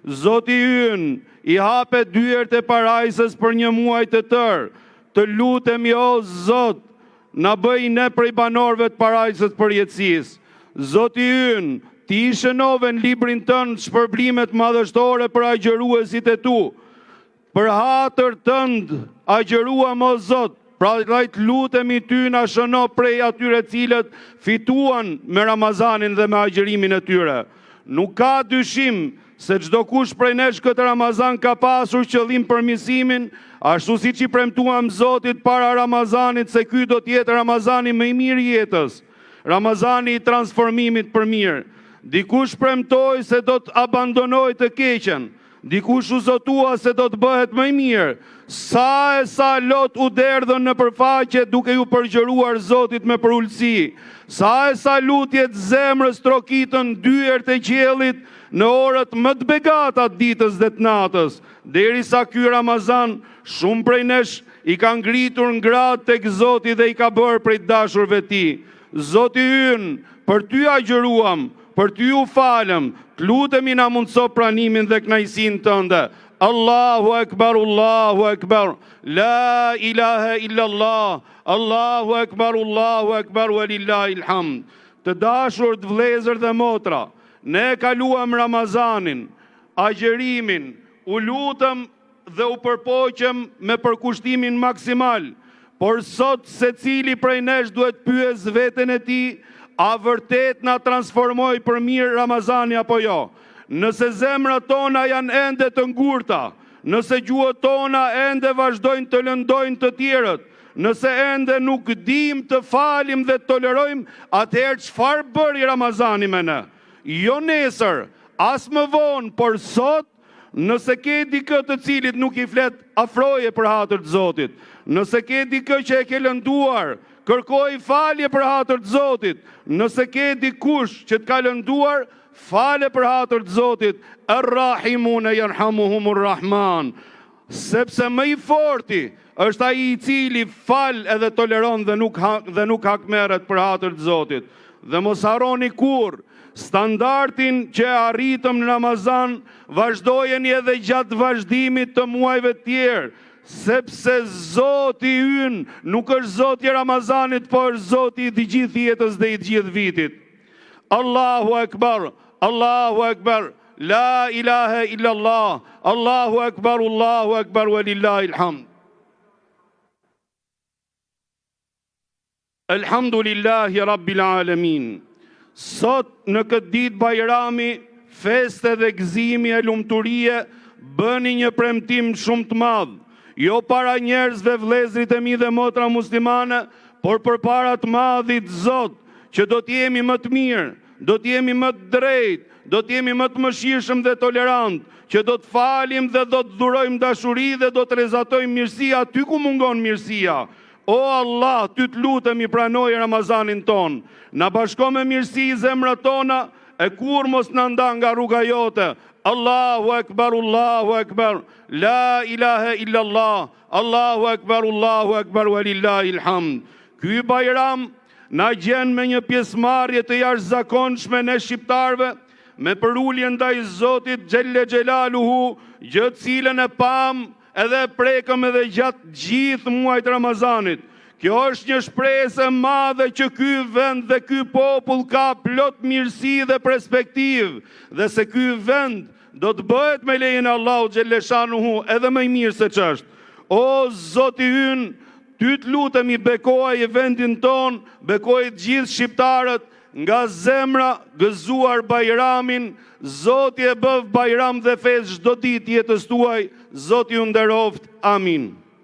Zoti ynë i hape dyert e parajsës për një muaj të tërë. Të lutemi o Zot, na bëj ne prej banorëve të parajsës përjetësisë. Zoti ynë, ti i shënove në librin tënd shpërblimet madhështore për agjëruesit e tu. Për hatër tënd agjëruam o Zot, pra të lutemi ty na shëno prej atyre cilët fituan me Ramazanin dhe me agjërimin e tyre. Nuk ka dyshim se çdo kush prej nesh këtë Ramazan ka pasur qëllim përmirësimin, ashtu siç i premtuam Zotit para Ramazanit se ky do të jetë Ramazani më i mirë i jetës, Ramazani i transformimit për mirë. Dikush premtoi se do të abandonoj të keqen, dikush u zotua se do të bëhet më i mirë. Sa e sa lot u derdhën në përfaqe duke ju përgjëruar Zotit me përullësi. Sa e sa lutjet zemrës trokitën dyert e qiellit në orët më të begata të ditës dhe të natës. Derisa ky Ramazan, shumë prej nesh i ka ngritur ngrat tek Zoti dhe i ka bërë prej dashurve ti. Zoti ynë, për ty agjëruam, për ty u falem, të lutemi na mundso pranimin dhe kënaqësinë tënde. Allahu Ekber, Allahu Ekber, la ilaha illallah, Allahu Ekber, walillahil hamd. Të dashur të vëllezër dhe motra, ne kaluam Ramazanin, agjërimin, u lutëm dhe u përpoqëm me përkushtimin maksimal, por sot secili prej nesh duhet pyes veten e tij, a vërtet na transformoi për mirë Ramazani apo jo? Nëse zemrat tona janë ende të ngurta, nëse gjuhët tona ende vazhdojnë të lëndojnë të tjerët, nëse ende nuk dim të falim dhe të tolerojmë, atëherë çfarë bëri Ramazani me ne? Jo nesër, as më vonë, por sot, nëse ke dikë të cilit nuk i flet, afroje për hatër të Zotit. Nëse ke dikë që e ke lënduar, kërkoj falje për hatër të Zotit. Nëse ke dikush që të ka lënduar, fale për hatër të Zotit. Ar-Rahimune yarhamuhumur Rahman. Sepse më i forti është ai i cili fal edhe toleron dhe nuk hakmerret për hatër të Zotit. Dhe mos harroni kurrë, standardin që arritëm në Ramazan, vazhdojeni edhe gjatë vazhdimit të muajve tjerë, sepse Zoti ynë nuk është Zoti i Ramazanit, por është Zoti i gjithë jetës dhe i gjithë vitit. Allahu Ekber, Allahu Ekber, la ilaha illallah, Allahu Ekber, walillahil hamd. Elhamdulillahi Rabbil Alamin. Sot në këtë ditë bajrami, feste dhe gëzimi e lumturie, bëni një premtim shumë të madh, jo para njerëzve, vëllezërit e mi dhe motra muslimane, por përpara të madhit Zot, që do të jemi më të mirë, do të jemi më të drejtë, do të jemi më të mëshirshëm dhe tolerant, që do të falim dhe do të dhurojmë dashuri dhe do të rezatojmë mirësia aty ku mungon mirësia. O Allah, ty të lutemi pranoj Ramazanin ton, na bashko me mirësi zemrat tona, e kur mos na nda nga rruga jote. Allahu Ekber, la ilaha illallah, Allahu Ekber, walillahil hamd. Ky bajram na gjen me një pjesëmarrje të jashtëzakonshme ne shqiptarve, me përulje ndaj Zotit Xhelle Xhelaluhu, gjë të cilën e pam edhe prekëm edhe gjatë gjithë muajt Ramazanit. Kjo është një shpresë e madhe që ky vend dhe ky popull ka plot mirësi dhe perspektivë, dhe se ky vend do të bëhet me lejen e Allahut Xhelle Shanuhu edhe më i mirë se ç'është. O Zoti ynë, ty të lutemi bekoj vendin ton, bekoj të gjithë shqiptarët, nga zemra gëzuar bajramin. Zoti e bëv bajram dhe fes çdo ditë jetës tuaj. Zoti ju nderoft. Amin.